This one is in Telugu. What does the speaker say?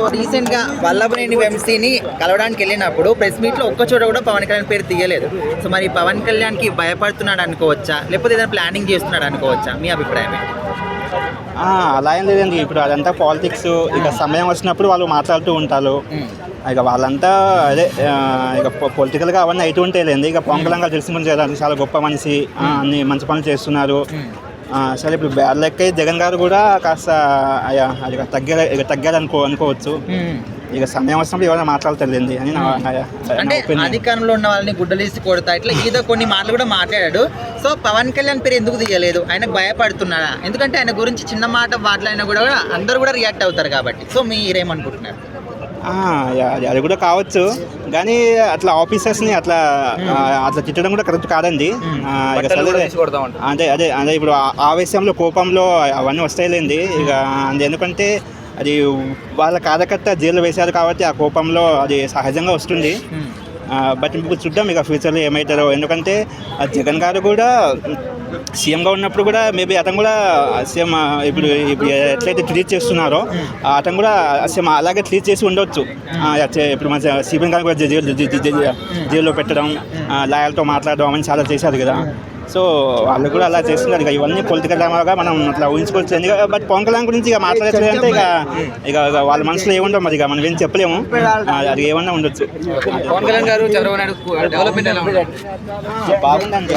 సో రీసెంట్గా వల్లభనేని వంశీని కలవడానికి వెళ్ళినప్పుడు ప్రెస్ మీట్లో ఒక్క చోట కూడా పవన్ కళ్యాణ్ పేరు తీయలేదు. సో మరి పవన్ కళ్యాణ్కి భయపడుతున్నాడు అనుకోవచ్చా, లేకపోతే ఏదైనా ప్లానింగ్ చేస్తున్నాడు అనుకోవచ్చా? మీ అభిప్రాయం ఏంటి? అలా ఏం లేదండి. ఇప్పుడు అదంతా పాలిటిక్స్. ఇక సమయం వచ్చినప్పుడు వాళ్ళు మాట్లాడుతూ ఉంటారు. ఇక వాళ్ళంతా అదే ఇక పొలిటికల్గా అవన్నీ అవుతూ ఉంటే లేదు. ఇక పవన్ కళ్యాణ్ గారు తెలిసి ముందు చాలా గొప్ప మనిషి, అన్ని మంచి పనులు చేస్తున్నారు. సరే ఇప్పుడు బ్యాడ్ లెక్క జగన్ గారు కూడా కాస్త అది తగ్గారు అనుకోవచ్చు. ఇక సమయం వచ్చినప్పుడు ఎవరైనా మాట్లాడతారులేండి అని అంటే అధికారంలో ఉన్న వాళ్ళని గుడ్డలేసి కొడతా ఇట్లా ఏదో కొన్ని మాటలు కూడా మాట్లాడాడు. సో పవన్ కళ్యాణ్ పేరు ఎందుకు తీయలేదు? ఆయనకు భయపడుతున్నాడా? ఎందుకంటే ఆయన గురించి చిన్న మాట మాట్లాడినా కూడా అందరూ కూడా రియాక్ట్ అవుతారు కాబట్టి. సో మీరేమనుకుంటున్నారు? అది కూడా కావచ్చు, కానీ అట్లా ఆఫీసర్స్ని అట్లా తిట్టడం కూడా కరెక్ట్ కాదండి. అదే ఇప్పుడు ఆవేశంలో కోపంలో అవన్నీ వస్తాయిలేండి. ఇక ఎందుకంటే అది వాళ్ళ కార్యకర్త జైలు వేశారు కాబట్టి ఆ కోపంలో అది సహజంగా వస్తుంది. బట్ ఇప్పుడు చూద్దాం ఇక ఫ్యూచర్లో ఏమవుతారో. ఎందుకంటే జగన్ గారు కూడా సీఎంగా ఉన్నప్పుడు కూడా మేబీ అతను కూడా సీఎం ఇప్పుడు ఎట్లయితే ట్రీట్ చేస్తున్నారో అతను కూడా సీఎం అలాగే ట్రీట్ చేసి ఉండొచ్చు. ఇప్పుడు మన సిబిఎన్ గారు కూడా జైల్లో పెట్టడం, లాయర్తో మాట్లాడడం అవన్నీ చాలా చేశారు కదా. సో వాళ్ళు కూడా అలా చేస్తున్నారు. ఇక ఇవన్నీ పొలిటికల్ డ్రామాగా మనం అట్లా ఊహించుకోవచ్చు. బట్ పవన్ కళ్యాణ్ గురించి ఇక మాట్లాడచ్చు అంటే ఇక వాళ్ళ మనసులో ఏముండవు, మరి ఇక మనం ఏం చెప్పలేము. అది ఏమన్నా ఉండొచ్చు. పవన్ కళ్యాణ్ గారు చంద్రబాబు నాయుడు డెవలప్మెంట్ ఎలా ఉంది? బాగుందండి.